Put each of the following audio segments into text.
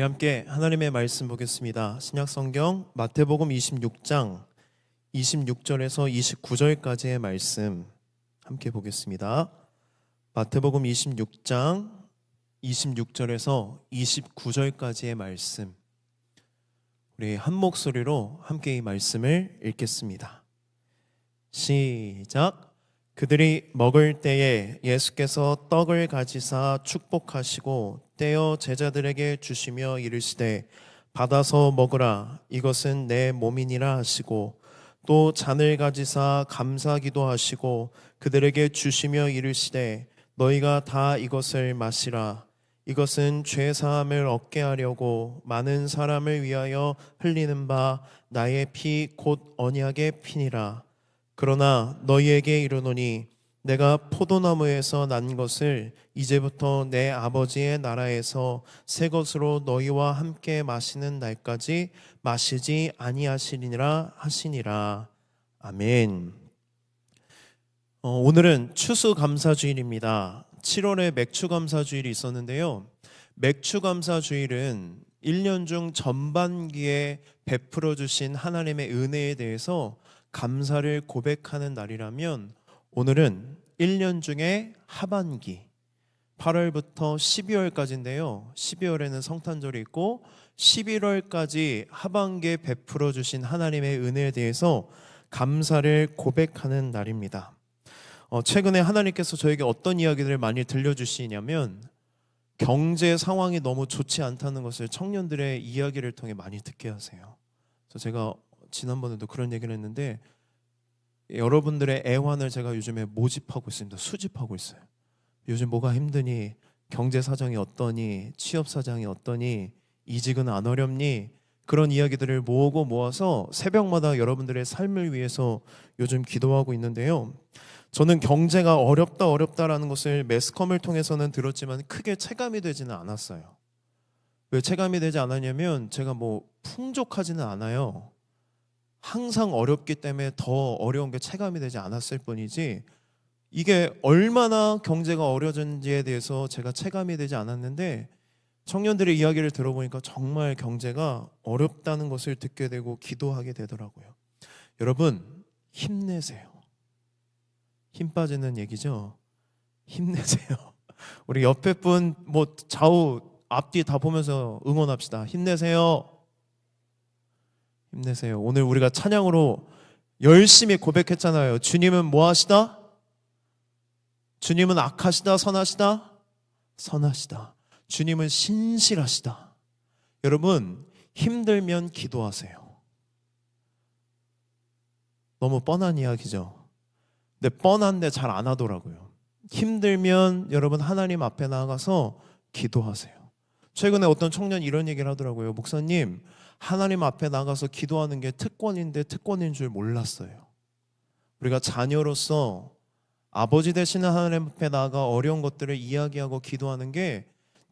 우리 함께 하나님의 말씀 보겠습니다. 신약성경 마태복음 26장 26절에서 29절까지의 말씀 함께 보겠습니다. 마태복음 26장 26절에서 29절까지의 말씀, 우리 한 목소리로 함께 이 말씀을 읽겠습니다. 시작. 그들이 먹을 때에 예수께서 떡을 가지사 축복하시고 떼어 제자들에게 주시며 이르시되 받아서 먹으라, 이것은 내 몸이니라 하시고, 또 잔을 가지사 감사기도 하시고 그들에게 주시며 이르시되 너희가 다 이것을 마시라, 이것은 죄 사함을 얻게 하려고 많은 사람을 위하여 흘리는 바 나의 피 곧 언약의 피니라. 그러나 너희에게 이르노니 내가 포도나무에서 난 것을 이제부터 내 아버지의 나라에서 새 것으로 너희와 함께 마시는 날까지 마시지 아니하시리니라 하시니라. 아멘. 오늘은 추수감사주일입니다. 7월에 맥추감사주일이 있었는데요, 맥추감사주일은 1년 중 전반기에 베풀어 주신 하나님의 은혜에 대해서 감사를 고백하는 날이라면, 오늘은 1년 중에 하반기 8월부터 12월까지인데요 12월에는 성탄절이 있고 11월까지 하반기에 베풀어 주신 하나님의 은혜에 대해서 감사를 고백하는 날입니다. 최근에 하나님께서 저에게 어떤 이야기들을 많이 들려주시냐면, 경제 상황이 너무 좋지 않다는 것을 청년들의 이야기를 통해 많이 듣게 하세요. 그래서 제가 지난번에도 그런 얘기를 했는데, 여러분들의 애환을 제가 요즘에 모집하고 있습니다. 수집하고 있어요. 요즘 뭐가 힘드니, 경제 사정이 어떠니, 취업 사정이 어떠니, 이직은 안 어렵니, 그런 이야기들을 모으고 모아서 새벽마다 여러분들의 삶을 위해서 요즘 기도하고 있는데요, 저는 경제가 어렵다라는 것을 매스컴을 통해서는 들었지만 크게 체감이 되지는 않았어요. 왜 체감이 되지 않았냐면, 제가 풍족하지는 않아요. 항상 어렵기 때문에 더 어려운 게 체감이 되지 않았을 뿐이지, 이게 얼마나 경제가 어려워졌는지에 대해서 제가 체감이 되지 않았는데, 청년들의 이야기를 들어보니까 정말 경제가 어렵다는 것을 듣게 되고 기도하게 되더라고요. 여러분, 힘내세요. 힘 빠지는 얘기죠. 힘내세요. 우리 옆에 분 좌우 앞뒤 다 보면서 응원합시다. 힘내세요. 힘내세요. 오늘 우리가 찬양으로 열심히 고백했잖아요. 주님은 뭐 하시다? 주님은 악하시다, 선하시다? 선하시다. 주님은 신실하시다. 여러분, 힘들면 기도하세요. 너무 뻔한 이야기죠. 근데 뻔한데 잘 안 하더라고요. 힘들면 여러분 하나님 앞에 나가서 기도하세요. 최근에 어떤 청년이 이런 얘기를 하더라고요. 목사님, 하나님 앞에 나가서 기도하는 게 특권인데 특권인 줄 몰랐어요. 우리가 자녀로서 아버지 되시는 하나님 앞에 나가 어려운 것들을 이야기하고 기도하는 게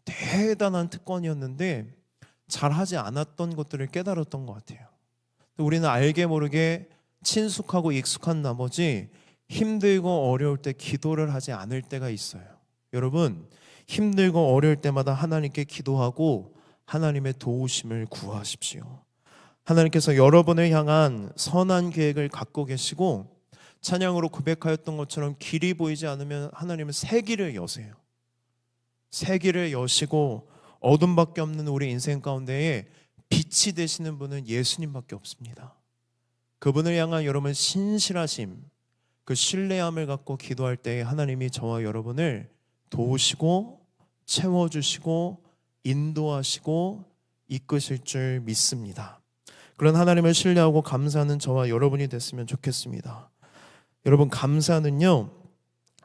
대단한 특권이었는데 잘하지 않았던 것들을 깨달았던 것 같아요. 우리는 알게 모르게 친숙하고 익숙한 나머지 힘들고 어려울 때 기도를 하지 않을 때가 있어요. 여러분, 힘들고 어려울 때마다 하나님께 기도하고 하나님의 도우심을 구하십시오. 하나님께서 여러분을 향한 선한 계획을 갖고 계시고, 찬양으로 고백하였던 것처럼 길이 보이지 않으면 하나님은 새 길을 여세요. 새 길을 여시고 어둠밖에 없는 우리 인생 가운데에 빛이 되시는 분은 예수님밖에 없습니다. 그분을 향한 여러분 신실하심, 그 신뢰함을 갖고 기도할 때에 하나님이 저와 여러분을 도우시고 채워주시고 인도하시고 이끄실 줄 믿습니다. 그런 하나님을 신뢰하고 감사하는 저와 여러분이 됐으면 좋겠습니다. 여러분, 감사는요,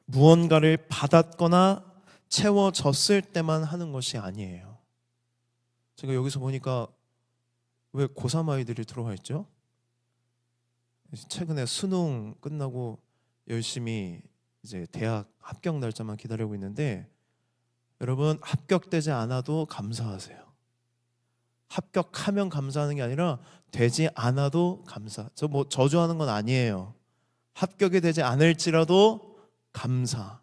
무언가를 받았거나 채워졌을 때만 하는 것이 아니에요. 제가 여기서 보니까 왜 고3 아이들이 들어와 있죠? 최근에 수능 끝나고 열심히 이제 대학 합격 날짜만 기다리고 있는데, 여러분, 합격되지 않아도 감사하세요. 합격하면 감사하는 게 아니라 되지 않아도 감사. 저주하는 건 아니에요. 합격이 되지 않을지라도 감사.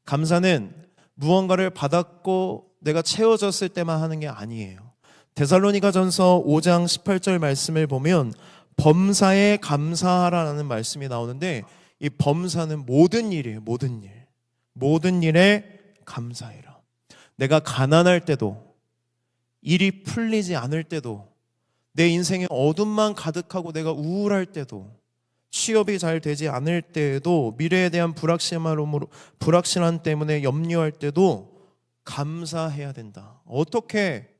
감사는 무언가를 받았고 내가 채워졌을 때만 하는 게 아니에요. 데살로니가전서 5장 18절 말씀을 보면 범사에 감사하라는 말씀이 나오는데, 이 범사는 모든 일이에요. 모든 일. 모든 일에 감사해라. 내가 가난할 때도, 일이 풀리지 않을 때도, 내 인생에 어둠만 가득하고 내가 우울할 때도, 취업이 잘 되지 않을 때에도, 미래에 대한 불확실함 때문에 염려할 때도 감사해야 된다. 어떻게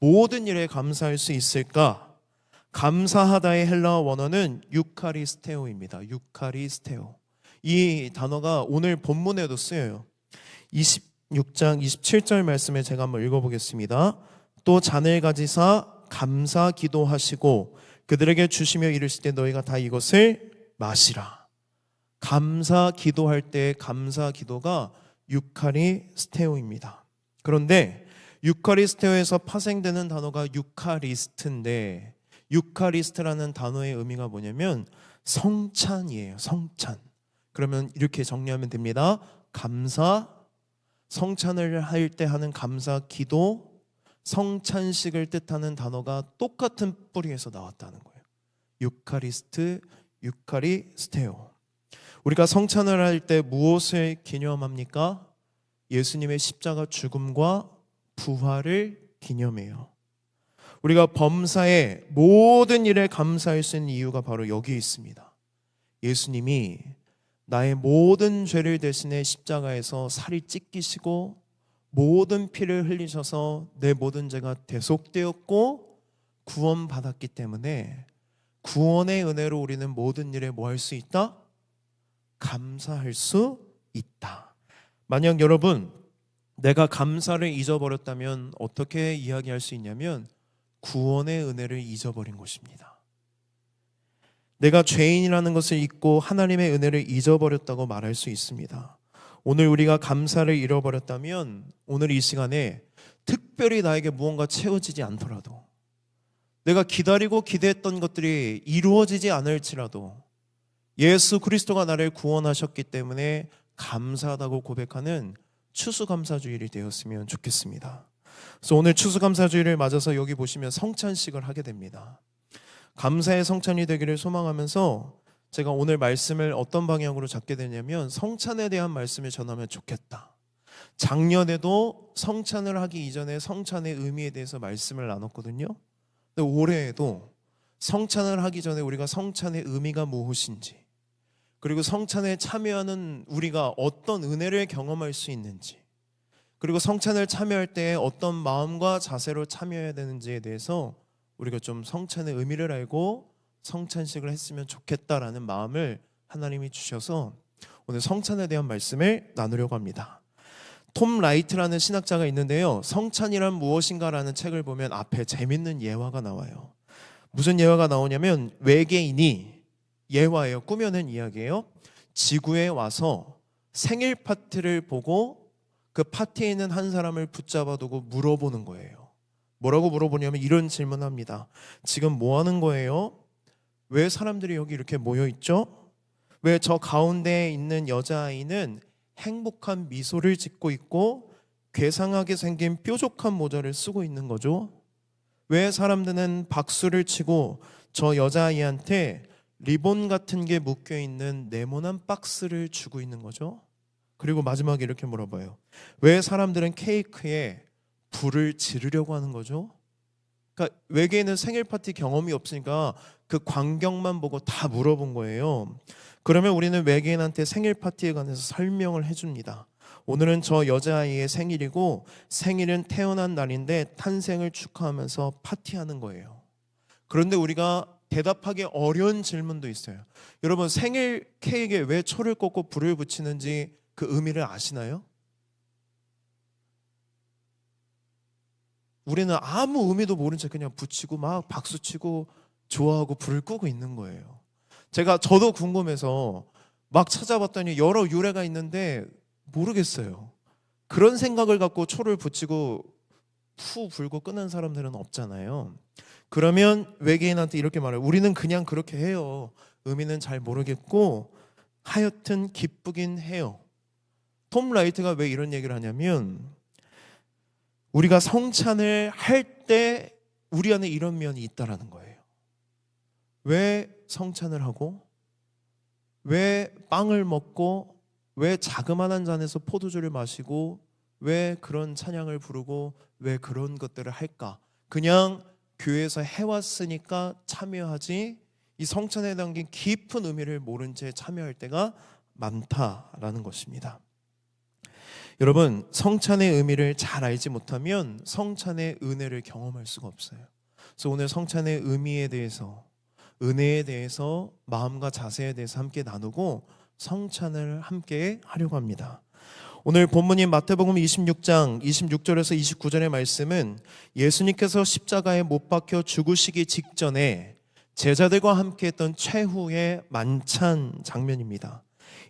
모든 일에 감사할 수 있을까? 감사하다의 헬라어 원어는 유카리스테오입니다. 유카리스테오. 이 단어가 오늘 본문에도 쓰여요. 26장 27절 말씀을 제가 한번 읽어보겠습니다. 또 잔을 가지사 감사 기도하시고 그들에게 주시며 이르실 때 너희가 다 이것을 마시라. 감사 기도할 때 감사 기도가 유카리스테오입니다. 그런데 유카리스테오에서 파생되는 단어가 유카리스트인데, 유카리스트라는 단어의 의미가 뭐냐면 성찬이에요. 성찬. 그러면 이렇게 정리하면 됩니다. 감사, 성찬을 할 때 하는 감사 기도, 성찬식을 뜻하는 단어가 똑같은 뿌리에서 나왔다는 거예요. 유카리스트, 유카리스테오. 우리가 성찬을 할 때 무엇을 기념합니까? 예수님의 십자가 죽음과 부활을 기념해요. 우리가 범사의 모든 일에 감사할 수 있는 이유가 바로 여기에 있습니다. 예수님이 나의 모든 죄를 대신해 십자가에서 살이 찢기시고 모든 피를 흘리셔서 내 모든 죄가 대속되었고 구원받았기 때문에 구원의 은혜로 우리는 모든 일에 뭐 할 수 있다? 감사할 수 있다. 만약 여러분 내가 감사를 잊어버렸다면 어떻게 이야기할 수 있냐면 구원의 은혜를 잊어버린 것입니다. 내가 죄인이라는 것을 잊고 하나님의 은혜를 잊어버렸다고 말할 수 있습니다. 오늘 우리가 감사를 잃어버렸다면 오늘 이 시간에 특별히 나에게 무언가 채워지지 않더라도, 내가 기다리고 기대했던 것들이 이루어지지 않을지라도 예수 그리스도가 나를 구원하셨기 때문에 감사하다고 고백하는 추수감사주일이 되었으면 좋겠습니다. 그래서 오늘 추수감사주일을 맞아서 여기 보시면 성찬식을 하게 됩니다. 감사의 성찬이 되기를 소망하면서 제가 오늘 말씀을 어떤 방향으로 잡게 되냐면 성찬에 대한 말씀을 전하면 좋겠다. 작년에도 성찬을 하기 이전에 성찬의 의미에 대해서 말씀을 나눴거든요. 근데 올해에도 성찬을 하기 전에 우리가 성찬의 의미가 무엇인지, 그리고 성찬에 참여하는 우리가 어떤 은혜를 경험할 수 있는지, 그리고 성찬을 참여할 때 어떤 마음과 자세로 참여해야 되는지에 대해서 우리가 좀 성찬의 의미를 알고 성찬식을 했으면 좋겠다라는 마음을 하나님이 주셔서 오늘 성찬에 대한 말씀을 나누려고 합니다. 톰 라이트라는 신학자가 있는데요, 성찬이란 무엇인가라는 책을 보면 앞에 재밌는 예화가 나와요. 무슨 예화가 나오냐면 외계인이, 예화예요, 꾸며낸 이야기예요, 지구에 와서 생일 파티를 보고 그 파티에 있는 한 사람을 붙잡아 두고 물어보는 거예요. 뭐라고 물어보냐면 이런 질문합니다. 지금 뭐 하는 거예요? 왜 사람들이 여기 이렇게 모여 있죠? 왜 저 가운데에 있는 여자아이는 행복한 미소를 짓고 있고 괴상하게 생긴 뾰족한 모자를 쓰고 있는 거죠? 왜 사람들은 박수를 치고 저 여자아이한테 리본 같은 게 묶여있는 네모난 박스를 주고 있는 거죠? 그리고 마지막에 이렇게 물어봐요. 왜 사람들은 케이크에 불을 지르려고 하는 거죠? 그러니까 외계인은 생일 파티 경험이 없으니까 그 광경만 보고 다 물어본 거예요. 그러면 우리는 외계인한테 생일 파티에 관해서 설명을 해줍니다. 오늘은 저 여자아이의 생일이고 생일은 태어난 날인데 탄생을 축하하면서 파티하는 거예요. 그런데 우리가 대답하기 어려운 질문도 있어요. 여러분, 생일 케이크에 왜 초를 꽂고 불을 붙이는지 그 의미를 아시나요? 우리는 아무 의미도 모른 채 그냥 붙이고 막 박수치고 좋아하고 불을 끄고 있는 거예요. 저도 궁금해서 막 찾아봤더니 여러 유래가 있는데 모르겠어요. 그런 생각을 갖고 초를 붙이고 푸 불고 끄는 사람들은 없잖아요. 그러면 외계인한테 이렇게 말해요. 우리는 그냥 그렇게 해요. 의미는 잘 모르겠고 하여튼 기쁘긴 해요. 톰 라이트가 왜 이런 얘기를 하냐면 우리가 성찬을 할 때 우리 안에 이런 면이 있다라는 거예요. 왜 성찬을 하고, 왜 빵을 먹고, 왜 자그마한 잔에서 포도주를 마시고, 왜 그런 찬양을 부르고, 왜 그런 것들을 할까? 그냥 교회에서 해왔으니까 참여하지, 이 성찬에 담긴 깊은 의미를 모른 채 참여할 때가 많다라는 것입니다. 여러분, 성찬의 의미를 잘 알지 못하면 성찬의 은혜를 경험할 수가 없어요. 그래서 오늘 성찬의 의미에 대해서, 은혜에 대해서, 마음과 자세에 대해서 함께 나누고 성찬을 함께 하려고 합니다. 오늘 본문인 마태복음 26장 26절에서 29절의 말씀은 예수님께서 십자가에 못 박혀 죽으시기 직전에 제자들과 함께 했던 최후의 만찬 장면입니다.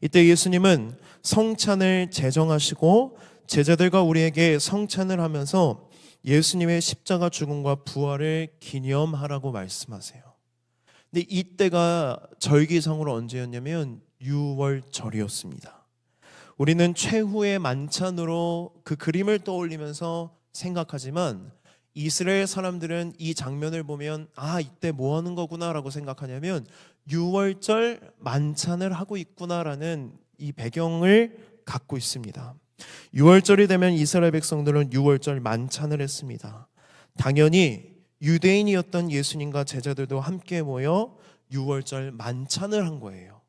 이때 예수님은 성찬을 제정하시고 제자들과 우리에게 성찬을 하면서 예수님의 십자가 죽음과 부활을 기념하라고 말씀하세요. 근데 이때가 절기상으로 언제였냐면 6월절이었습니다. 우리는 최후의 만찬으로 그 그림을 떠올리면서 생각하지만 이스라엘 사람들은 이 장면을 보면 이때 뭐 하는 거구나 라고 생각하냐면 6월절 만찬을 하고 있구나라는 이 배경을 갖고 있습니다. 6월절이 되면 이스라엘 백성들은 6월절 만찬을 했습니다. 당연히 유대인이었던 예수님과 제자들도 함께 모여 6월절 만찬을 한 거예요.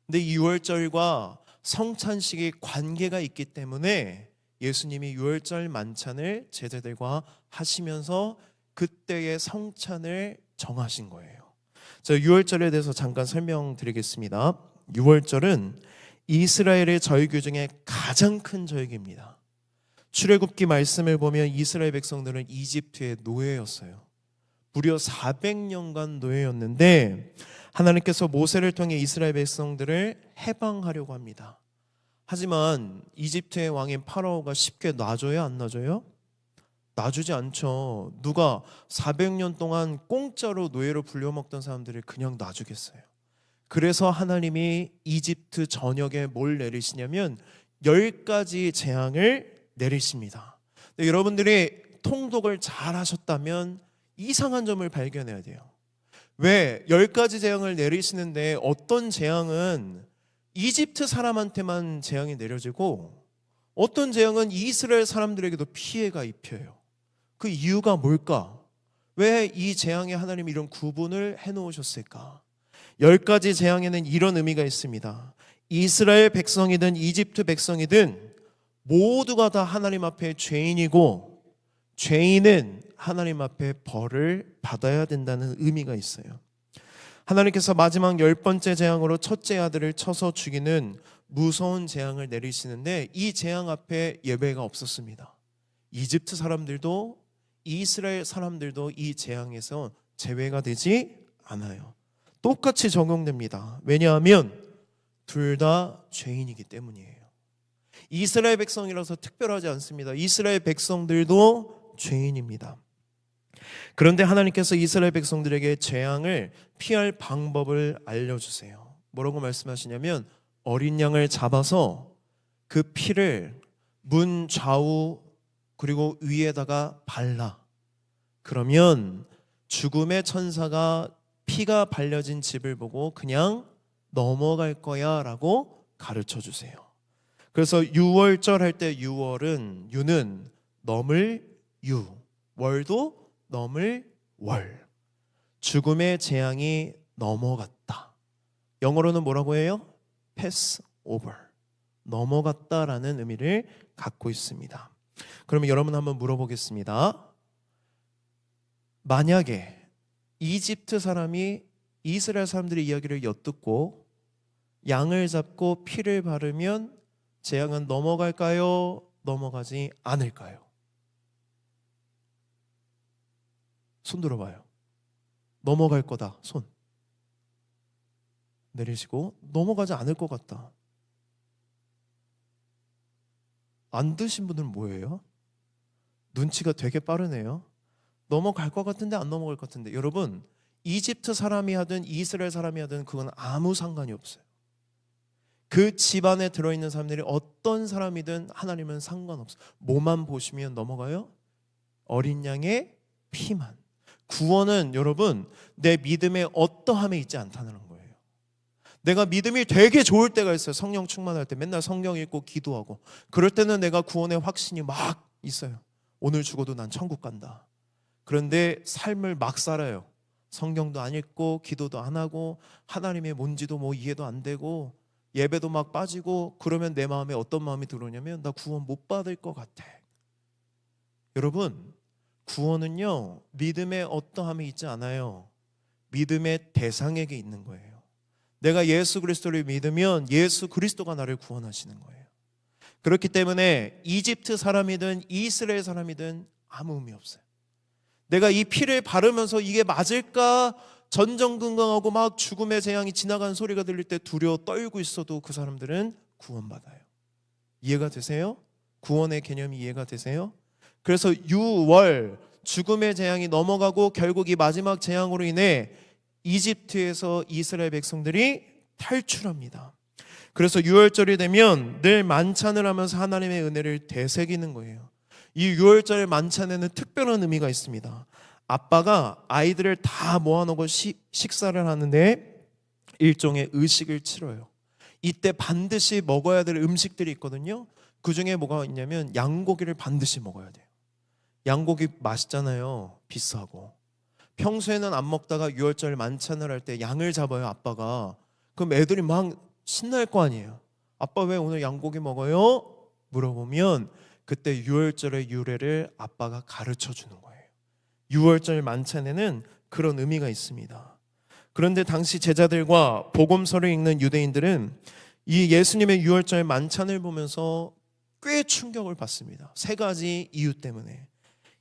근데 이 6월절과 성찬식이 관계가 있기 때문에 예수님이 6월절 만찬을 제자들과 하시면서 그때의 성찬을 정하신 거예요. 자, 6월절에 대해서 잠깐 설명드리겠습니다. 6월절은 이스라엘의 절기 중에 가장 큰 절기입니다. 출애굽기 말씀을 보면 이스라엘 백성들은 이집트의 노예였어요. 무려 400년간 노예였는데 하나님께서 모세를 통해 이스라엘 백성들을 해방하려고 합니다. 하지만 이집트의 왕인 파라오가 쉽게 놔줘요, 안 놔줘요? 놔주지 않죠. 누가 400년 동안 공짜로 노예로 불려먹던 사람들을 그냥 놔주겠어요. 그래서 하나님이 이집트 전역에 뭘 내리시냐면 10가지 재앙을 내리십니다. 근데 여러분들이 통독을 잘 하셨다면 이상한 점을 발견해야 돼요. 왜 10가지 재앙을 내리시는데 어떤 재앙은 이집트 사람한테만 재앙이 내려지고 어떤 재앙은 이스라엘 사람들에게도 피해가 입혀요. 그 이유가 뭘까? 왜 이 재앙에 하나님이 이런 구분을 해놓으셨을까? 10가지 재앙에는 이런 의미가 있습니다. 이스라엘 백성이든 이집트 백성이든 모두가 다 하나님 앞에 죄인이고 죄인은 하나님 앞에 벌을 받아야 된다는 의미가 있어요. 하나님께서 마지막 10번째 재앙으로 첫째 아들을 쳐서 죽이는 무서운 재앙을 내리시는데 이 재앙 앞에 예배가 없었습니다. 이집트 사람들도 이스라엘 사람들도 이 재앙에서 제외가 되지 않아요. 똑같이 적용됩니다. 왜냐하면 둘 다 죄인이기 때문이에요. 이스라엘 백성이라서 특별하지 않습니다. 이스라엘 백성들도 죄인입니다. 그런데 하나님께서 이스라엘 백성들에게 재앙을 피할 방법을 알려주세요. 뭐라고 말씀하시냐면 어린 양을 잡아서 그 피를 문 좌우 그리고 위에다가 발라. 그러면 죽음의 천사가 피가 발려진 집을 보고 그냥 넘어갈 거야 라고 가르쳐 주세요. 그래서 6월절 할 때 유는 넘을 유, 월도 넘을 월. 죽음의 재앙이 넘어갔다. 영어로는 뭐라고 해요? pass over. 넘어갔다라는 의미를 갖고 있습니다. 그러면 여러분 한번 물어보겠습니다. 만약에 이집트 사람이 이스라엘 사람들의 이야기를 엿듣고 양을 잡고 피를 바르면 재앙은 넘어갈까요? 넘어가지 않을까요? 손 들어봐요. 넘어갈 거다. 손 내리시고 넘어가지 않을 것 같다. 안 드신 분들은 뭐예요? 눈치가 되게 빠르네요. 넘어갈 것 같은데 안 넘어갈 것 같은데. 여러분, 이집트 사람이 하든 이스라엘 사람이 하든 그건 아무 상관이 없어요. 그 집안에 들어있는 사람들이 어떤 사람이든 하나님은 상관없어요. 뭐만 보시면 넘어가요? 어린 양의 피만. 구원은 여러분 내 믿음의 어떠함에 있지 않다는 거예요. 내가 믿음이 되게 좋을 때가 있어요. 성령 충만할 때 맨날 성경 읽고 기도하고 그럴 때는 내가 구원의 확신이 막 있어요. 오늘 죽어도 난 천국 간다. 그런데 삶을 막 살아요. 성경도 안 읽고 기도도 안 하고 하나님의 뭔지도 뭐 이해도 안 되고 예배도 막 빠지고 그러면 내 마음에 어떤 마음이 들어오냐면 나 구원 못 받을 것 같아. 여러분 구원은요 믿음의 어떠함이 있지 않아요. 믿음의 대상에게 있는 거예요. 내가 예수 그리스도를 믿으면 예수 그리스도가 나를 구원하시는 거예요. 그렇기 때문에 이집트 사람이든 이스라엘 사람이든 아무 의미 없어요. 내가 이 피를 바르면서 이게 맞을까 전전긍긍하고 막 죽음의 재앙이 지나가는 소리가 들릴 때 두려워 떨고 있어도 그 사람들은 구원받아요. 이해가 되세요? 구원의 개념이 이해가 되세요? 그래서 유월 죽음의 재앙이 넘어가고 결국 이 마지막 재앙으로 인해 이집트에서 이스라엘 백성들이 탈출합니다. 그래서 유월절이 되면 늘 만찬을 하면서 하나님의 은혜를 되새기는 거예요. 이 유월절 만찬에는 특별한 의미가 있습니다. 아빠가 아이들을 다 모아놓고 식사를 하는데 일종의 의식을 치러요. 이때 반드시 먹어야 될 음식들이 있거든요. 그 중에 뭐가 있냐면 양고기를 반드시 먹어야 돼요. 양고기 맛있잖아요. 비싸고. 평소에는 안 먹다가 유월절 만찬을 할 때 양을 잡아요, 아빠가. 그럼 애들이 막 신날 거 아니에요. 아빠 왜 오늘 양고기 먹어요? 물어보면 그때 유월절의 유래를 아빠가 가르쳐 주는 거예요. 유월절 만찬에는 그런 의미가 있습니다. 그런데 당시 제자들과 복음서를 읽는 유대인들은 이 예수님의 유월절 만찬을 보면서 꽤 충격을 받습니다. 세 가지 이유 때문에.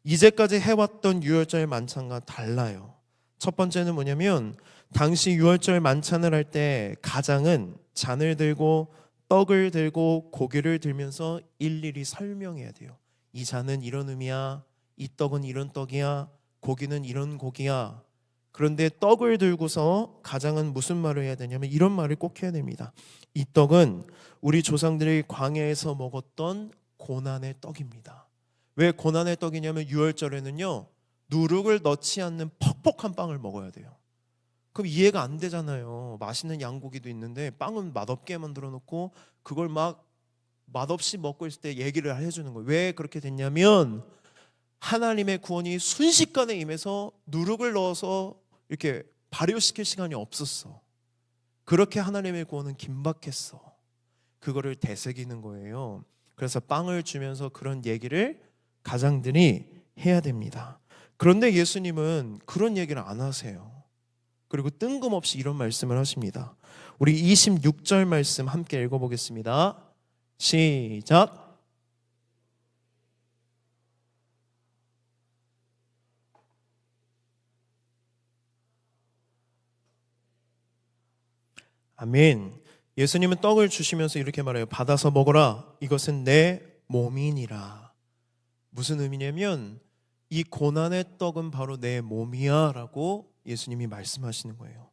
이제까지 해왔던 유월절 만찬과 달라요. 첫 번째는 뭐냐면 당시 유월절 만찬을 할 때 가장은 잔을 들고 떡을 들고 고기를 들면서 일일이 설명해야 돼요. 이 잔은 이런 의미야. 이 떡은 이런 떡이야. 고기는 이런 고기야. 그런데 떡을 들고서 가장은 무슨 말을 해야 되냐면 이런 말을 꼭 해야 됩니다. 이 떡은 우리 조상들이 광야에서 먹었던 고난의 떡입니다. 왜 고난의 떡이냐면 유월절에는요 누룩을 넣지 않는 퍽퍽한 빵을 먹어야 돼요. 그럼 이해가 안 되잖아요. 맛있는 양고기도 있는데 빵은 맛없게 만들어 놓고 그걸 막 맛없이 먹고 있을 때 얘기를 해주는 거예요. 왜 그렇게 됐냐면 하나님의 구원이 순식간에 임해서 누룩을 넣어서 이렇게 발효시킬 시간이 없었어. 그렇게 하나님의 구원은 긴박했어. 그거를 되새기는 거예요. 그래서 빵을 주면서 그런 얘기를 가장들이 해야 됩니다. 그런데 예수님은 그런 얘기를 안 하세요. 그리고 뜬금없이 이런 말씀을 하십니다. 우리 26절 말씀 함께 읽어보겠습니다. 시작. 아멘. 예수님은 떡을 주시면서 이렇게 말해요. 받아서 먹어라. 이것은 내 몸이니라. 무슨 의미냐면 이 고난의 떡은 바로 내 몸이야 라고 예수님이 말씀하시는 거예요.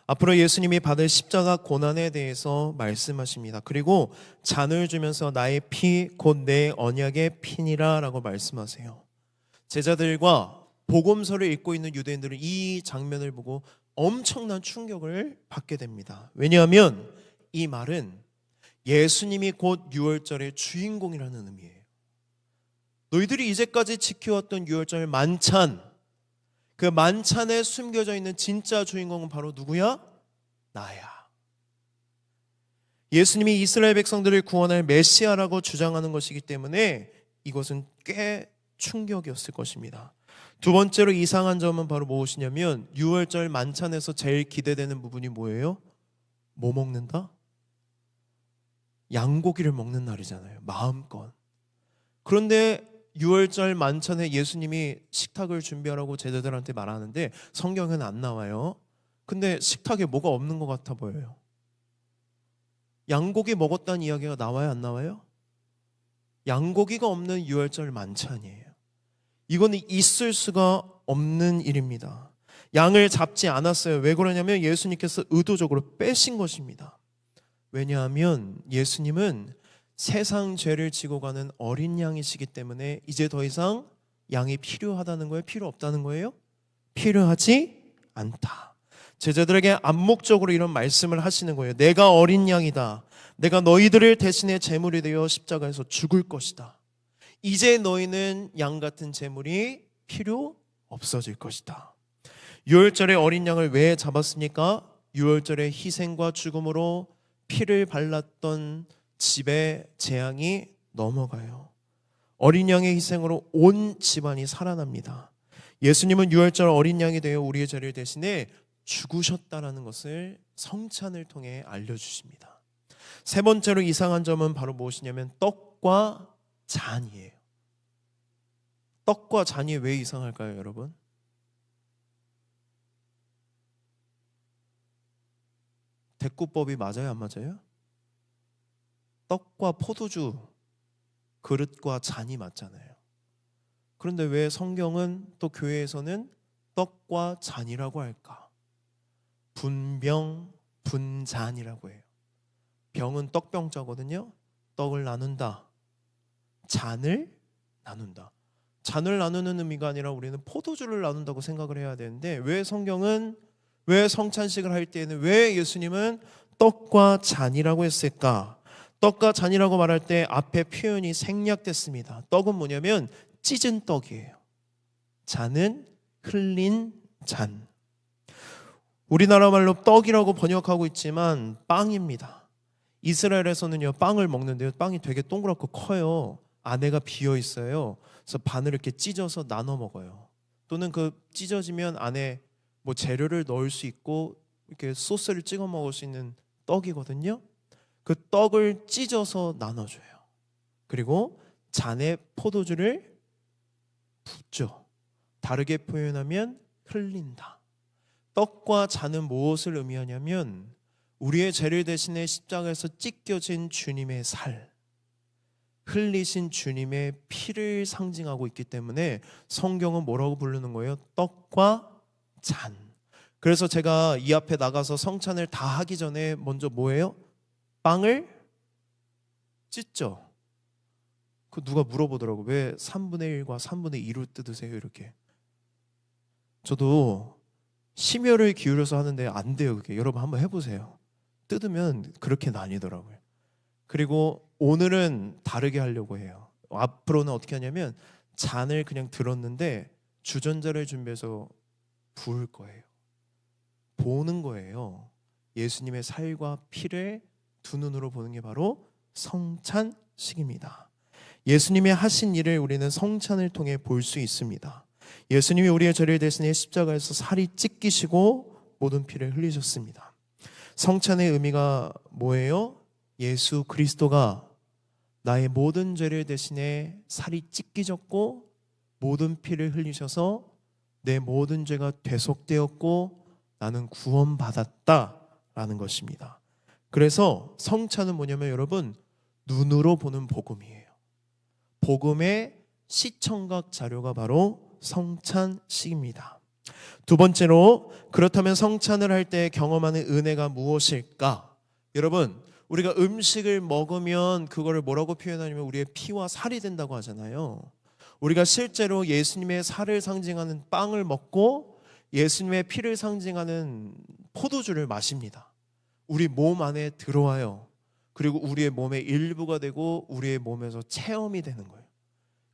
앞으로 예수님이 받을 십자가 고난에 대해서 말씀하십니다. 그리고 잔을 주면서 나의 피 곧 내 언약의 피니라 라고 말씀하세요. 제자들과 복음서를 읽고 있는 유대인들은 이 장면을 보고 엄청난 충격을 받게 됩니다. 왜냐하면 이 말은 예수님이 곧 유월절의 주인공이라는 의미예요. 너희들이 이제까지 지켜왔던 유월절 만찬, 그 만찬에 숨겨져 있는 진짜 주인공은 바로 누구야? 나야. 예수님이 이스라엘 백성들을 구원할 메시아라고 주장하는 것이기 때문에 이것은 꽤 충격이었을 것입니다. 두 번째로 이상한 점은 바로 무엇이냐면 유월절 만찬에서 제일 기대되는 부분이 뭐예요? 뭐 먹는다? 양고기를 먹는 날이잖아요. 마음껏. 그런데 유월절 만찬에 예수님이 식탁을 준비하라고 제자들한테 말하는데 성경에는 안 나와요. 근데 식탁에 뭐가 없는 것 같아 보여요. 양고기 먹었다는 이야기가 나와요, 안 나와요? 양고기가 없는 유월절 만찬이에요. 이거는 있을 수가 없는 일입니다. 양을 잡지 않았어요. 왜 그러냐면 예수님께서 의도적으로 빼신 것입니다. 왜냐하면 예수님은 세상 죄를 지고 가는 어린 양이시기 때문에 이제 더 이상 양이 필요하다는 거예요? 필요 없다는 거예요? 필요하지 않다. 제자들에게 암묵적으로 이런 말씀을 하시는 거예요. 내가 어린 양이다. 내가 너희들을 대신해 제물이 되어 십자가에서 죽을 것이다. 이제 너희는 양 같은 제물이 필요 없어질 것이다. 유월절에 어린 양을 왜 잡았습니까? 유월절의 희생과 죽음으로 피를 발랐던 집의 재앙이 넘어가요. 어린 양의 희생으로 온 집안이 살아납니다. 예수님은 유월절 어린 양이 되어 우리의 죄를 대신해 죽으셨다라는 것을 성찬을 통해 알려주십니다. 세 번째로 이상한 점은 바로 무엇이냐면 떡과 잔이에요. 떡과 잔이 왜 이상할까요, 여러분? 대꾸법이 맞아요, 안 맞아요? 떡과 포도주, 그릇과 잔이 맞잖아요. 그런데 왜 성경은 또 교회에서는 떡과 잔이라고 할까? 분병, 분잔이라고 해요. 병은 떡병자거든요. 떡을 나눈다. 잔을 나눈다. 잔을 나누는 의미가 아니라 우리는 포도주를 나눈다고 생각을 해야 되는데 왜 성경은 왜 성찬식을 할 때에는 왜 예수님은 떡과 잔이라고 했을까? 떡과 잔이라고 말할 때 앞에 표현이 생략됐습니다. 떡은 뭐냐면 찢은 떡이에요. 잔은 흘린 잔. 우리나라 말로 떡이라고 번역하고 있지만 빵입니다. 이스라엘에서는요 빵을 먹는데요 빵이 되게 동그랗고 커요. 안에가 비어 있어요. 그래서 반을 이렇게 찢어서 나눠 먹어요. 또는 그 찢어지면 안에 뭐 재료를 넣을 수 있고 이렇게 소스를 찍어 먹을 수 있는 떡이거든요. 그 떡을 찢어서 나눠줘요. 그리고 잔에 포도주를 붓죠. 다르게 표현하면 흘린다. 떡과 잔은 무엇을 의미하냐면 우리의 죄를 대신해 십자가에서 찢겨진 주님의 살, 흘리신 주님의 피를 상징하고 있기 때문에 성경은 뭐라고 부르는 거예요? 떡과 잔. 그래서 제가 이 앞에 나가서 성찬을 다 하기 전에 먼저 뭐예요? 빵을 찢죠. 그 누가 물어보더라고. 왜 3분의 1과 3분의 2로 뜯으세요? 이렇게. 저도 심혈을 기울여서 하는데 안 돼요. 그게. 여러분 한번 해보세요. 뜯으면 그렇게 나뉘더라고요. 그리고 오늘은 다르게 하려고 해요. 앞으로는 어떻게 하냐면 잔을 그냥 들었는데 주전자를 준비해서 부을 거예요. 보는 거예요. 예수님의 살과 피를 두 눈으로 보는 게 바로 성찬식입니다. 예수님의 하신 일을 우리는 성찬을 통해 볼 수 있습니다. 예수님이 우리의 죄를 대신해 십자가에서 살이 찢기시고 모든 피를 흘리셨습니다. 성찬의 의미가 뭐예요? 예수 그리스도가 나의 모든 죄를 대신해 살이 찢기졌고 모든 피를 흘리셔서 내 모든 죄가 대속되었고 나는 구원받았다라는 것입니다. 그래서 성찬은 뭐냐면 여러분 눈으로 보는 복음이에요. 복음의 시청각 자료가 바로 성찬식입니다. 두 번째로 그렇다면 성찬을 할 때 경험하는 은혜가 무엇일까? 여러분 우리가 음식을 먹으면 그거를 뭐라고 표현하냐면 우리의 피와 살이 된다고 하잖아요. 우리가 실제로 예수님의 살을 상징하는 빵을 먹고 예수님의 피를 상징하는 포도주를 마십니다. 우리 몸 안에 들어와요. 그리고 우리의 몸의 일부가 되고 우리의 몸에서 체험이 되는 거예요.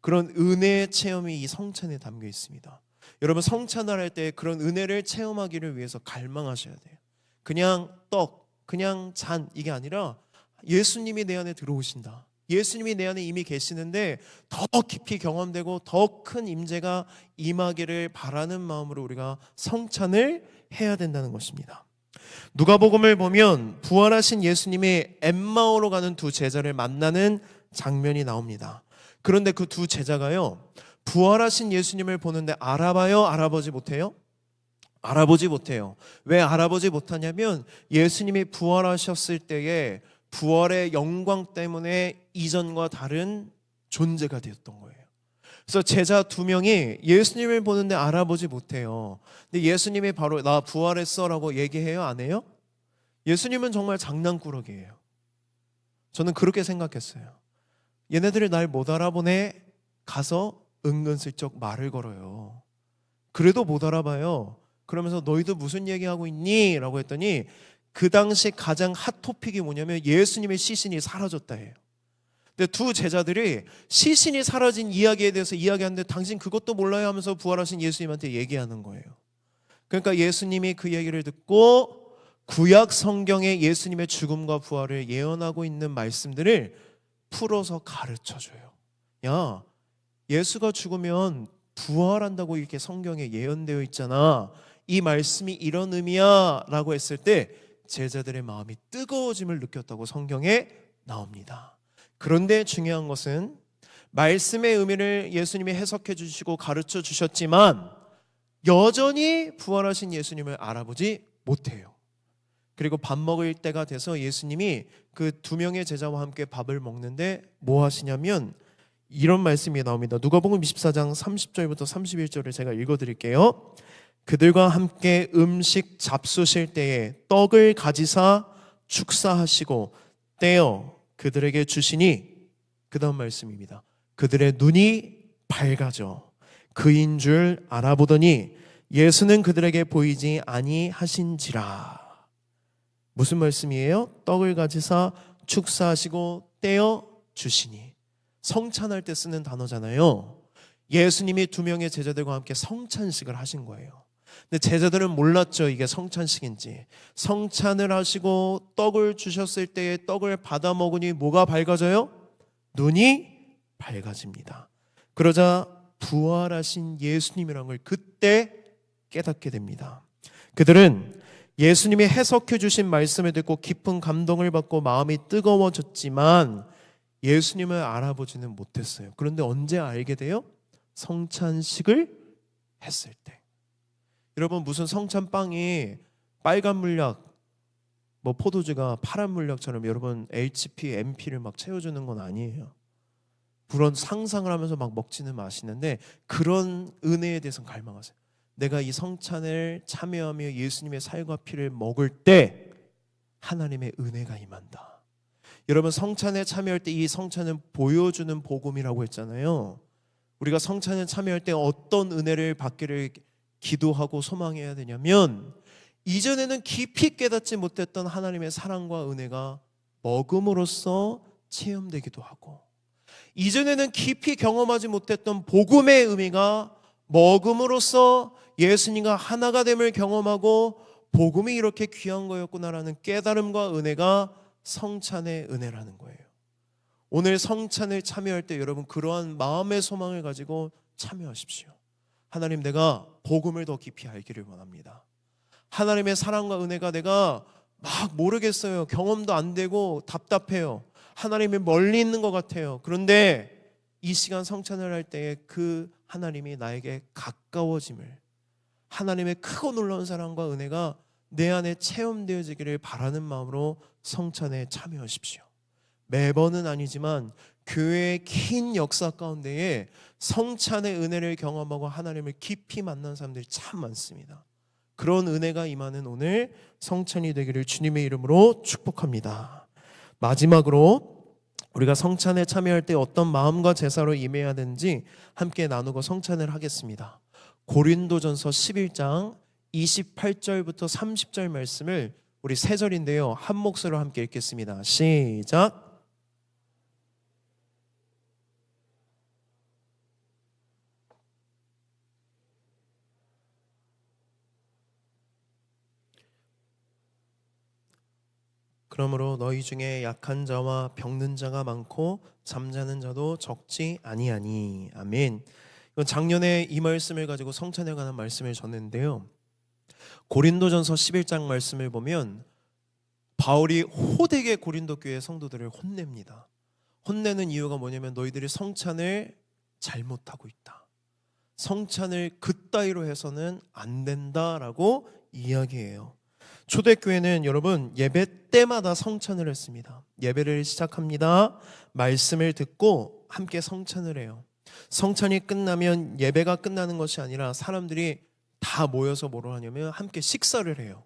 그런 은혜의 체험이 이 성찬에 담겨 있습니다. 여러분 성찬을 할 때 그런 은혜를 체험하기를 위해서 갈망하셔야 돼요. 그냥 떡, 그냥 잔 이게 아니라 예수님이 내 안에 들어오신다. 예수님이 내 안에 이미 계시는데 더 깊이 경험되고 더 큰 임재가 임하기를 바라는 마음으로 우리가 성찬을 해야 된다는 것입니다. 누가복음을 보면 부활하신 예수님이 엠마오로 가는 두 제자를 만나는 장면이 나옵니다. 그런데 그 두 제자가요 부활하신 예수님을 보는데 알아봐요? 알아보지 못해요? 알아보지 못해요. 왜 알아보지 못하냐면 예수님이 부활하셨을 때에 부활의 영광 때문에 이전과 다른 존재가 되었던 거예요. 그래서 제자 두 명이 예수님을 보는데 알아보지 못해요. 근데 예수님이 바로 나 부활했어 라고 얘기해요? 안 해요? 예수님은 정말 장난꾸러기예요. 저는 그렇게 생각했어요. 얘네들이 날 못 알아보네 가서 은근슬쩍 말을 걸어요. 그래도 못 알아봐요. 그러면서 너희도 무슨 얘기하고 있니? 라고 했더니 그 당시 가장 핫 토픽이 뭐냐면 예수님의 시신이 사라졌다 해요. 근데 두 제자들이 시신이 사라진 이야기에 대해서 이야기하는데 당신 그것도 몰라요 하면서 부활하신 예수님한테 얘기하는 거예요. 그러니까 예수님이 그 얘기를 듣고 구약 성경에 예수님의 죽음과 부활을 예언하고 있는 말씀들을 풀어서 가르쳐줘요. 야, 예수가 죽으면 부활한다고 이렇게 성경에 예언되어 있잖아. 이 말씀이 이런 의미야 라고 했을 때 제자들의 마음이 뜨거워짐을 느꼈다고 성경에 나옵니다. 그런데 중요한 것은 말씀의 의미를 예수님이 해석해 주시고 가르쳐 주셨지만 여전히 부활하신 예수님을 알아보지 못해요. 그리고 밥 먹을 때가 돼서 예수님이 그 두 명의 제자와 함께 밥을 먹는데 뭐 하시냐면 이런 말씀이 나옵니다. 누가복음 24장 30절부터 31절을 제가 읽어드릴게요. 그들과 함께 음식 잡수실 때에 떡을 가지사 축사하시고 떼어 그들에게 주시니 그 다음 말씀입니다. 그들의 눈이 밝아져 그인 줄 알아보더니 예수는 그들에게 보이지 아니하신지라. 무슨 말씀이에요? 떡을 가지사 축사하시고 떼어 주시니. 성찬할 때 쓰는 단어잖아요. 예수님이 두 명의 제자들과 함께 성찬식을 하신 거예요. 근데 제자들은 몰랐죠, 이게 성찬식인지. 성찬을 하시고 떡을 주셨을 때에 떡을 받아 먹으니 뭐가 밝아져요? 눈이 밝아집니다. 그러자 부활하신 예수님이라는 걸 그때 깨닫게 됩니다. 그들은 예수님이 해석해 주신 말씀을 듣고 깊은 감동을 받고 마음이 뜨거워졌지만 예수님을 알아보지는 못했어요. 그런데 언제 알게 돼요? 성찬식을 했을 때. 여러분, 무슨 성찬빵이 빨간 물약, 뭐 포도주가 파란 물약처럼 여러분 HP, MP를 막 채워주는 건 아니에요. 물론 상상을 하면서 막 먹지는 마시는데 그런 은혜에 대해서는 갈망하세요. 내가 이 성찬을 참여하며 예수님의 살과 피를 먹을 때 하나님의 은혜가 임한다. 여러분, 성찬에 참여할 때 이 성찬은 보여주는 복음이라고 했잖아요. 우리가 성찬에 참여할 때 어떤 은혜를 받기를 기도하고 소망해야 되냐면 이전에는 깊이 깨닫지 못했던 하나님의 사랑과 은혜가 먹음으로써 체험되기도 하고 이전에는 깊이 경험하지 못했던 복음의 의미가 먹음으로써 예수님과 하나가 됨을 경험하고 복음이 이렇게 귀한 거였구나라는 깨달음과 은혜가 성찬의 은혜라는 거예요. 오늘 성찬을 참여할 때 여러분 그러한 마음의 소망을 가지고 참여하십시오. 하나님, 내가 복음을 더 깊이 알기를 원합니다. 하나님의 사랑과 은혜가 내가 막 모르겠어요. 경험도 안 되고 답답해요. 하나님이 멀리 있는 것 같아요. 그런데 이 시간 성찬을 할 때에 그 하나님이 나에게 가까워짐을, 하나님의 크고 놀라운 사랑과 은혜가 내 안에 체험되어지기를 바라는 마음으로 성찬에 참여하십시오. 매번은 아니지만 교회의 긴 역사 가운데에 성찬의 은혜를 경험하고 하나님을 깊이 만난 사람들이 참 많습니다. 그런 은혜가 임하는 오늘 성찬이 되기를 주님의 이름으로 축복합니다. 마지막으로 우리가 성찬에 참여할 때 어떤 마음과 제사로 임해야 되는지 함께 나누고 성찬을 하겠습니다. 고린도전서 11장 28절부터 30절 말씀을 우리 세 절인데요, 한 목소리로 함께 읽겠습니다. 시작. 그러므로 너희 중에 약한 자와 병든 자가 많고 잠자는 자도 적지 아니하니. 아멘. 이건 작년에 이 말씀을 가지고 성찬에 관한 말씀을 전했는데요, 고린도전서 11장 말씀을 보면 바울이 호되게 고린도 교회 성도들을 혼냅니다. 혼내는 이유가 뭐냐면 너희들이 성찬을 잘못하고 있다. 성찬을 그따위로 해서는 안 된다라고 이야기해요. 초대교회는 여러분 예배 때마다 성찬을 했습니다. 예배를 시작합니다. 말씀을 듣고 함께 성찬을 해요. 성찬이 끝나면 예배가 끝나는 것이 아니라 사람들이 다 모여서 뭐로 하냐면 함께 식사를 해요.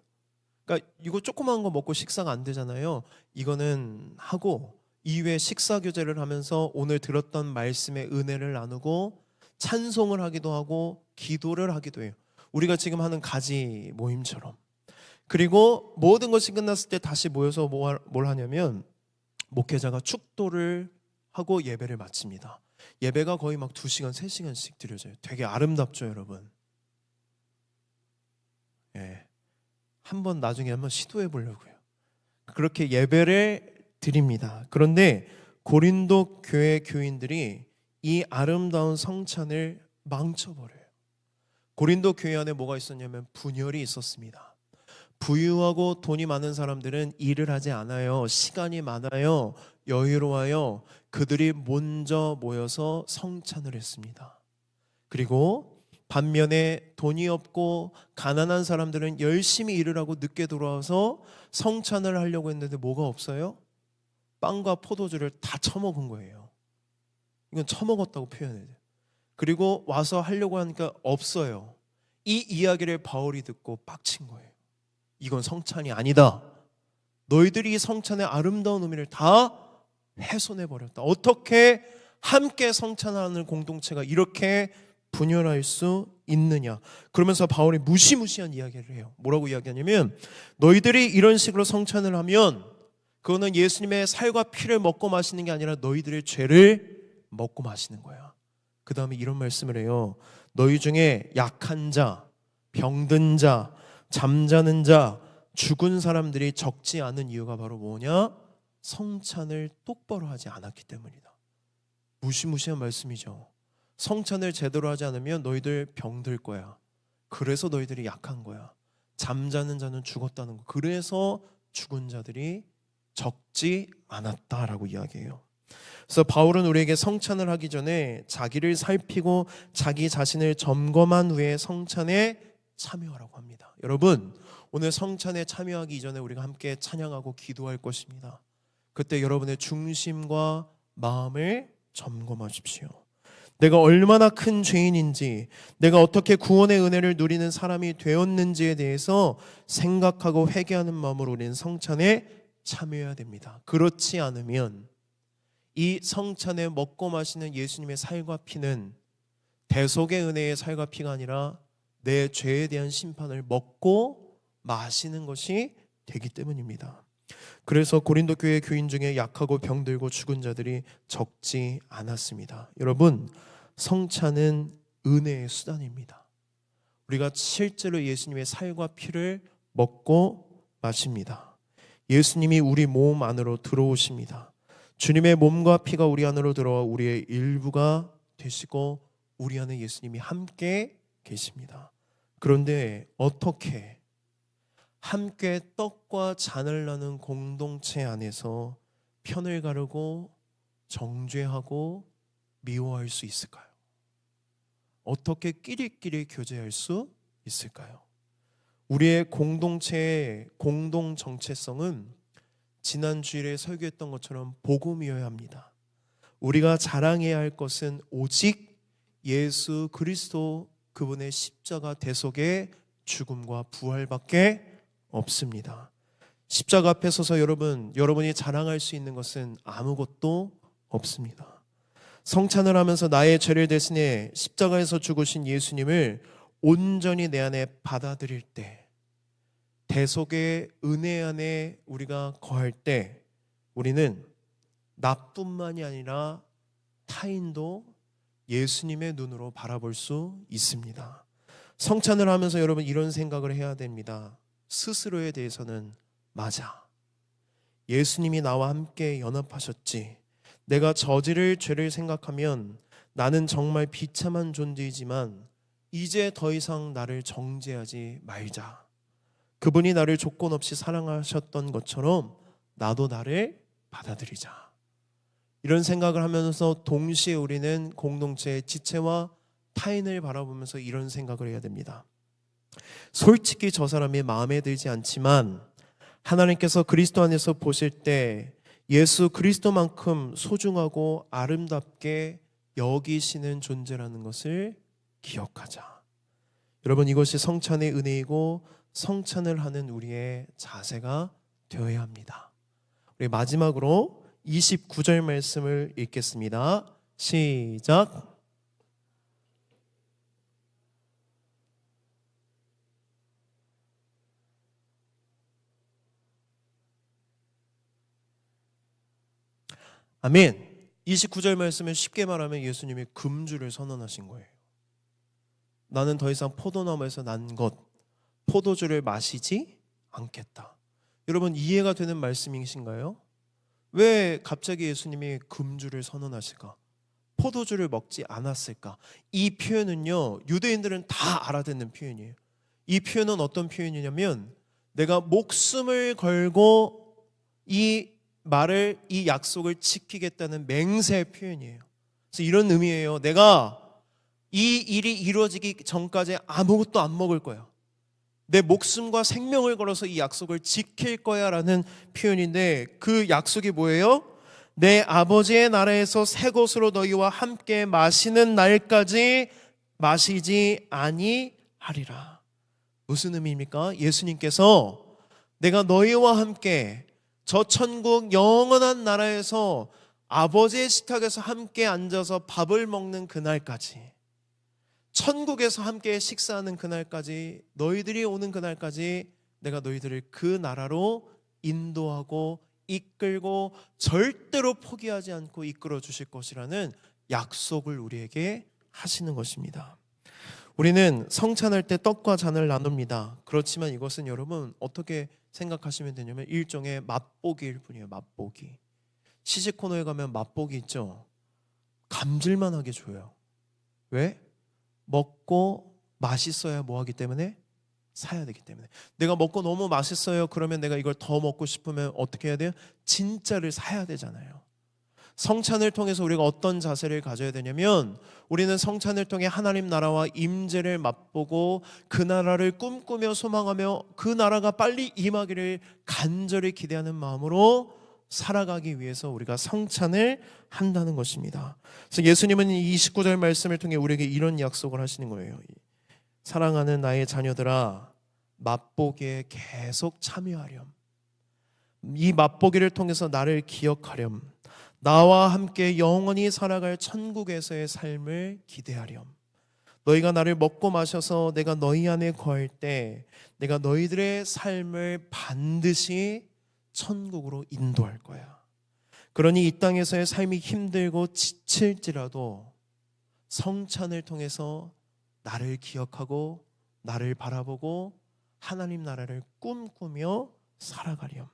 그러니까 이거 조그마한 거 먹고 식사가 안 되잖아요. 이거는 하고 이후에 식사 교제를 하면서 오늘 들었던 말씀의 은혜를 나누고 찬송을 하기도 하고 기도를 하기도 해요. 우리가 지금 하는 가지 모임처럼. 그리고 모든 것이 끝났을 때 다시 모여서 뭘 하냐면 목회자가 축도를 하고 예배를 마칩니다. 예배가 거의 막 2시간, 3시간씩 드려져요. 되게 아름답죠, 여러분? 예. 나중에 한번 시도해 보려고요. 그렇게 예배를 드립니다. 그런데 고린도 교회 교인들이 이 아름다운 성찬을 망쳐버려요. 고린도 교회 안에 뭐가 있었냐면 분열이 있었습니다. 부유하고 돈이 많은 사람들은 일을 하지 않아요. 시간이 많아요. 여유로워요. 그들이 먼저 모여서 성찬을 했습니다. 그리고 반면에 돈이 없고 가난한 사람들은 열심히 일을 하고 늦게 돌아와서 성찬을 하려고 했는데 뭐가 없어요? 빵과 포도주를 다 처먹은 거예요. 이건 처먹었다고 표현해야 돼요. 그리고 와서 하려고 하니까 없어요. 이 이야기를 바울이 듣고 빡친 거예요. 이건 성찬이 아니다. 너희들이 이 성찬의 아름다운 의미를 다 훼손해버렸다. 어떻게 함께 성찬하는 공동체가 이렇게 분열할 수 있느냐. 그러면서 바울이 무시무시한 이야기를 해요. 뭐라고 이야기하냐면 너희들이 이런 식으로 성찬을 하면 그거는 예수님의 살과 피를 먹고 마시는 게 아니라 너희들의 죄를 먹고 마시는 거야. 그 다음에 이런 말씀을 해요. 너희 중에 약한 자, 병든 자, 잠자는 자, 죽은 사람들이 적지 않은 이유가 바로 뭐냐? 성찬을 똑바로 하지 않았기 때문이다. 무시무시한 말씀이죠. 성찬을 제대로 하지 않으면 너희들 병들 거야. 그래서 너희들이 약한 거야. 잠자는 자는 죽었다는 거. 그래서 죽은 자들이 적지 않았다라고 이야기해요. 그래서 바울은 우리에게 성찬을 하기 전에 자기를 살피고 자기 자신을 점검한 후에 성찬에 참여하라고 합니다. 여러분, 오늘 성찬에 참여하기 이전에 우리가 함께 찬양하고 기도할 것입니다. 그때 여러분의 중심과 마음을 점검하십시오. 내가 얼마나 큰 죄인인지, 내가 어떻게 구원의 은혜를 누리는 사람이 되었는지에 대해서 생각하고 회개하는 마음으로 우리는 성찬에 참여해야 됩니다. 그렇지 않으면 이 성찬에 먹고 마시는 예수님의 살과 피는 대속의 은혜의 살과 피가 아니라 내 죄에 대한 심판을 먹고 마시는 것이 되기 때문입니다. 그래서 고린도 교회 교인 중에 약하고 병들고 죽은 자들이 적지 않았습니다. 여러분, 성찬은 은혜의 수단입니다. 우리가 실제로 예수님의 살과 피를 먹고 마십니다. 예수님이 우리 몸 안으로 들어오십니다. 주님의 몸과 피가 우리 안으로 들어와 우리의 일부가 되시고 우리 안에 예수님이 함께 계십니다. 그런데 어떻게 함께 떡과 잔을 나눈 공동체 안에서 편을 가르고 정죄하고 미워할 수 있을까요? 어떻게 끼리끼리 교제할 수 있을까요? 우리의 공동체의 공동 정체성은 지난 주일에 설교했던 것처럼 복음이어야 합니다. 우리가 자랑해야 할 것은 오직 예수 그리스도 그분의 십자가 대속의 죽음과 부활밖에 없습니다. 십자가 앞에 서서 여러분이 자랑할 수 있는 것은 아무것도 없습니다. 성찬을 하면서 나의 죄를 대신해 십자가에서 죽으신 예수님을 온전히 내 안에 받아들일 때, 대속의 은혜 안에 우리가 거할 때 우리는 나뿐만이 아니라 타인도 예수님의 눈으로 바라볼 수 있습니다. 성찬을 하면서 여러분 이런 생각을 해야 됩니다. 스스로에 대해서는 맞아. 예수님이 나와 함께 연합하셨지. 내가 저지를 죄를 생각하면 나는 정말 비참한 존재이지만 이제 더 이상 나를 정죄하지 말자. 그분이 나를 조건 없이 사랑하셨던 것처럼 나도 나를 받아들이자. 이런 생각을 하면서 동시에 우리는 공동체의 지체와 타인을 바라보면서 이런 생각을 해야 됩니다. 솔직히 저 사람이 마음에 들지 않지만 하나님께서 그리스도 안에서 보실 때 예수 그리스도만큼 소중하고 아름답게 여기시는 존재라는 것을 기억하자. 여러분, 이것이 성찬의 은혜이고 성찬을 하는 우리의 자세가 되어야 합니다. 우리 마지막으로 29절 말씀을 읽겠습니다. 시작. 아멘. 29절 말씀을 쉽게 말하면 예수님이 금주를 선언하신 거예요. 나는 더 이상 포도나무에서 난 것, 포도주를 마시지 않겠다. 여러분, 이해가 되는 말씀이신가요? 왜 갑자기 예수님이 금주를 선언하실까? 포도주를 먹지 않았을까? 이 표현은요, 유대인들은 다 알아듣는 표현이에요. 이 표현은 어떤 표현이냐면, 내가 목숨을 걸고 이 말을, 이 약속을 지키겠다는 맹세의 표현이에요. 그래서 이런 의미예요. 내가 이 일이 이루어지기 전까지 아무것도 안 먹을 거야. 내 목숨과 생명을 걸어서 이 약속을 지킬 거야 라는 표현인데, 그 약속이 뭐예요? 내 아버지의 나라에서 새 것으로 너희와 함께 마시는 날까지 마시지 아니하리라. 무슨 의미입니까? 예수님께서 내가 너희와 함께 저 천국 영원한 나라에서 아버지의 식탁에서 함께 앉아서 밥을 먹는 그날까지, 천국에서 함께 식사하는 그날까지, 너희들이 오는 그날까지 내가 너희들을 그 나라로 인도하고 이끌고 절대로 포기하지 않고 이끌어 주실 것이라는 약속을 우리에게 하시는 것입니다. 우리는 성찬할 때 떡과 잔을 나눕니다. 그렇지만 이것은 여러분 어떻게 생각하시면 되냐면 일종의 맛보기일 뿐이에요. 맛보기. 시식 코너에 가면 맛보기 있죠. 감질만 하게 줘요. 왜? 먹고 맛있어야 뭐 하기 때문에? 사야 되기 때문에. 내가 먹고 너무 맛있어요. 그러면 내가 이걸 더 먹고 싶으면 어떻게 해야 돼요? 진짜를 사야 되잖아요. 성찬을 통해서 우리가 어떤 자세를 가져야 되냐면, 우리는 성찬을 통해 하나님 나라와 임재를 맛보고 그 나라를 꿈꾸며 소망하며 그 나라가 빨리 임하기를 간절히 기대하는 마음으로 살아가기 위해서 우리가 성찬을 한다는 것입니다. 그래서 예수님은 이 29절 말씀을 통해 우리에게 이런 약속을 하시는 거예요. 사랑하는 나의 자녀들아, 맛보기에 계속 참여하렴. 이 맛보기를 통해서 나를 기억하렴. 나와 함께 영원히 살아갈 천국에서의 삶을 기대하렴. 너희가 나를 먹고 마셔서 내가 너희 안에 거할 때 내가 너희들의 삶을 반드시 천국으로 인도할 거야. 그러니 이 땅에서의 삶이 힘들고 지칠지라도 성찬을 통해서 나를 기억하고 나를 바라보고 하나님 나라를 꿈꾸며 살아가렴.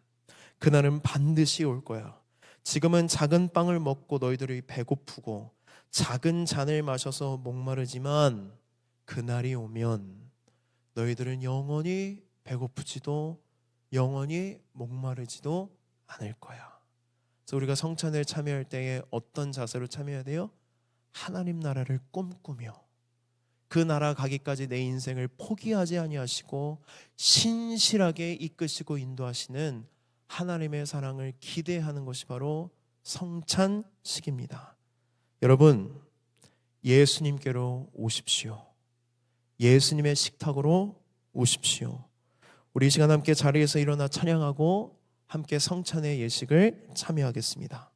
그날은 반드시 올 거야. 지금은 작은 빵을 먹고 너희들이 배고프고 작은 잔을 마셔서 목마르지만 그날이 오면 너희들은 영원히 배고프지도 영원히 목마르지도 않을 거야. 그래서 우리가 성찬을 참여할 때에 어떤 자세로 참여해야 돼요? 하나님 나라를 꿈꾸며 그 나라 가기까지 내 인생을 포기하지 아니하시고 신실하게 이끄시고 인도하시는 하나님의 사랑을 기대하는 것이 바로 성찬식입니다. 여러분, 예수님께로 오십시오. 예수님의 식탁으로 오십시오. 우리 이 시간 함께 자리에서 일어나 찬양하고 함께 성찬의 예식을 참여하겠습니다.